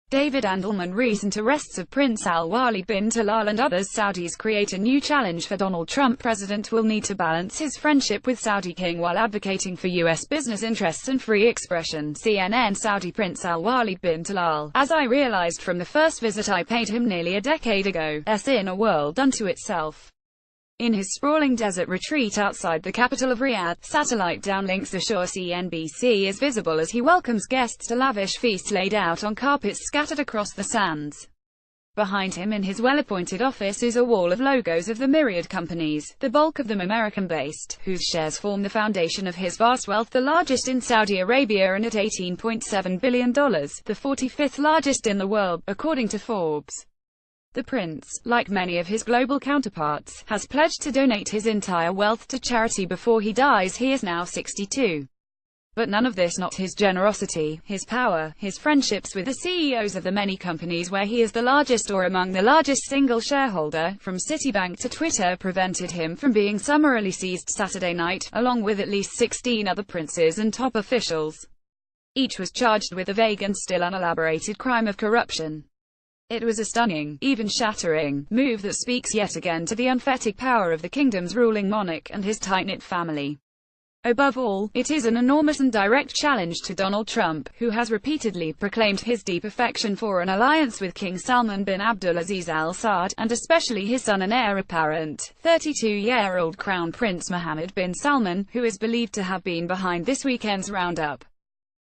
David Andelman. Recent arrests of Prince Al-Walid bin Talal and others Saudis create a new challenge for Donald Trump. President will need to balance his friendship with Saudi king while advocating for U.S. business interests and free expression. CNN. Saudi Prince Al-Walid bin Talal. As I realized from the first visit I paid him nearly a decade ago, in a world unto itself. In his sprawling desert retreat outside the capital of Riyadh, satellite downlinks assure CNBC is visible as he welcomes guests to lavish feasts laid out on carpets scattered across the sands. Behind him in his well-appointed office is a wall of logos of the myriad companies, the bulk of them American-based, whose shares form the foundation of his vast wealth, the largest in Saudi Arabia and at $18.7 billion, the 45th largest in the world, according to Forbes. The prince, like many of his global counterparts, has pledged to donate his entire wealth to charity before he dies. He is now 62. But none of this, not his generosity, his power, his friendships with the CEOs of the many companies where he is the largest or among the largest single shareholder, from Citibank to Twitter, prevented him from being summarily seized Saturday night, along with at least 16 other princes and top officials. Each was charged with the vague and still unelaborated crime of corruption. It was a stunning, even shattering, move that speaks yet again to the unfettered power of the kingdom's ruling monarch and his tight-knit family. Above all, it is an enormous and direct challenge to Donald Trump, who has repeatedly proclaimed his deep affection for an alliance with King Salman bin Abdulaziz Al Saud, and especially his son and heir apparent, 32-year-old Crown Prince Mohammed bin Salman, who is believed to have been behind this weekend's roundup.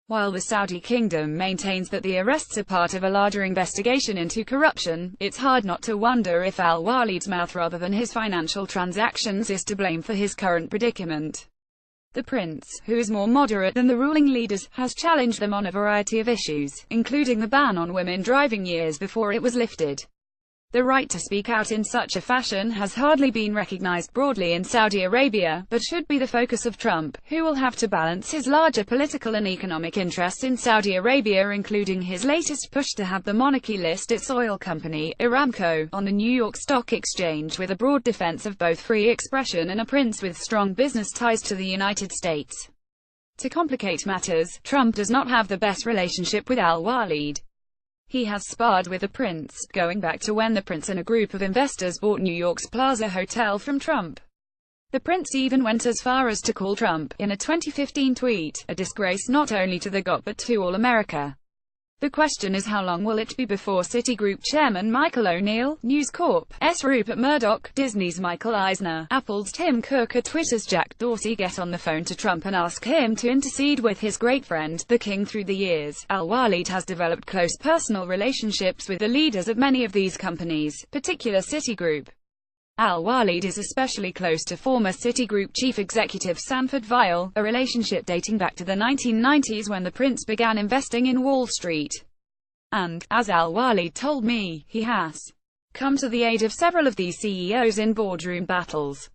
While the Saudi kingdom maintains that the arrests are part of a larger investigation into corruption, it's hard not to wonder if Al-Walid's mouth rather than his financial transactions is to blame for his current predicament. The prince, who is more moderate than the ruling leaders, has challenged them on a variety of issues, including the ban on women driving years before it was lifted. The right to speak out in such a fashion has hardly been recognized broadly in Saudi Arabia, but should be the focus of Trump, who will have to balance his larger political and economic interests in Saudi Arabia, including his latest push to have the monarchy list its oil company, Aramco, on the New York Stock Exchange, with a broad defense of both free expression and a prince with strong business ties to the United States. To complicate matters, Trump does not have the best relationship with Al-Walid. He has sparred with the prince, going back to when the prince and a group of investors bought New York's Plaza Hotel from Trump. The prince even went as far as to call Trump, in a 2015 tweet, a disgrace not only to the GOP but to all America. The question is how long will it be before Citigroup chairman Michael O'Neill, News Corp's Rupert Murdoch, Disney's Michael Eisner, Apple's Tim Cook or Twitter's Jack Dorsey get on the phone to Trump and ask him to intercede with his great friend, the king. Through the years, Al-Walid has developed close personal relationships with the leaders of many of these companies, particularly Citigroup. Al-Walid is especially close to former Citigroup chief executive Sanford Weill, a relationship dating back to the 1990s when the prince began investing in Wall Street. And, as Al-Walid told me, he has come to the aid of several of these CEOs in boardroom battles.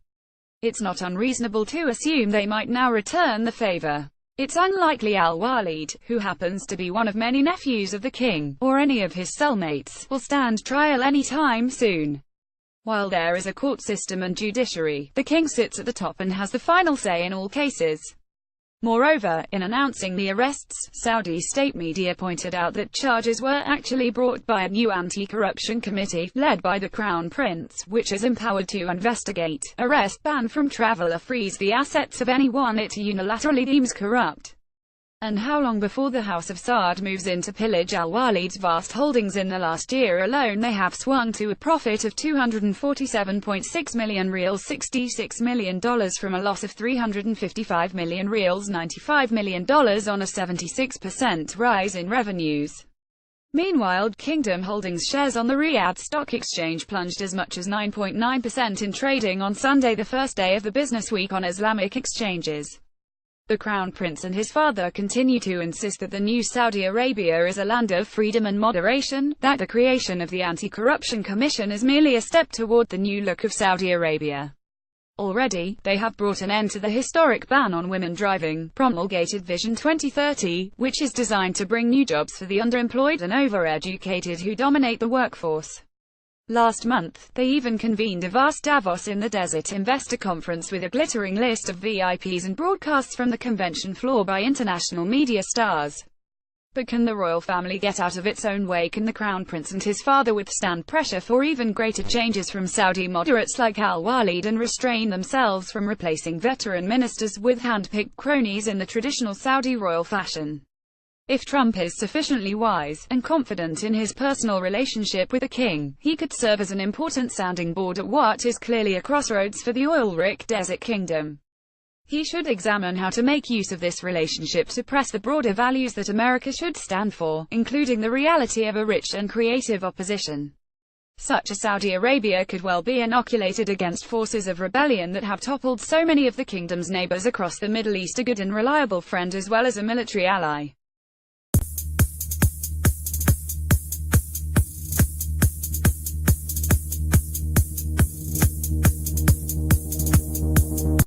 It's not unreasonable to assume they might now return the favor. It's unlikely Al-Walid, who happens to be one of many nephews of the king, or any of his cellmates, will stand trial any time soon. While there is a court system and judiciary, the king sits at the top and has the final say in all cases. Moreover, in announcing the arrests, Saudi state media pointed out that charges were actually brought by a new anti-corruption committee, led by the Crown Prince, which is empowered to investigate, arrest, ban from travel or freeze the assets of anyone it unilaterally deems corrupt. And how long before the House of Saud moves in to pillage Al-Walid's vast holdings? In the last year alone they have swung to a profit of 247.6 million reals, $66 million from a loss of 355 million reals, $95 million on a 76% rise in revenues. Meanwhile, Kingdom Holdings shares on the Riyadh Stock Exchange plunged as much as 9.9% in trading on Sunday, the first day of the business week on Islamic exchanges. The Crown Prince and his father continue to insist that the new Saudi Arabia is a land of freedom and moderation, that the creation of the Anti-Corruption Commission is merely a step toward the new look of Saudi Arabia. Already, they have brought an end to the historic ban on women driving, promulgated Vision 2030, which is designed to bring new jobs for the underemployed and overeducated who dominate the workforce. Last month, they even convened a vast Davos in the Desert Investor Conference with a glittering list of VIPs and broadcasts from the convention floor by international media stars. But can the royal family get out of its own way? Can the crown prince and his father withstand pressure for even greater changes from Saudi moderates like al-Walid and restrain themselves from replacing veteran ministers with hand-picked cronies in the traditional Saudi royal fashion? If Trump is sufficiently wise and confident in his personal relationship with the king, he could serve as an important sounding board at what is clearly a crossroads for the oil-rich desert kingdom. He should examine how to make use of this relationship to press the broader values that America should stand for, including the reality of a rich and creative opposition. Such a Saudi Arabia could well be inoculated against forces of rebellion that have toppled so many of the kingdom's neighbors across the Middle East, a good and reliable friend as well as a military ally.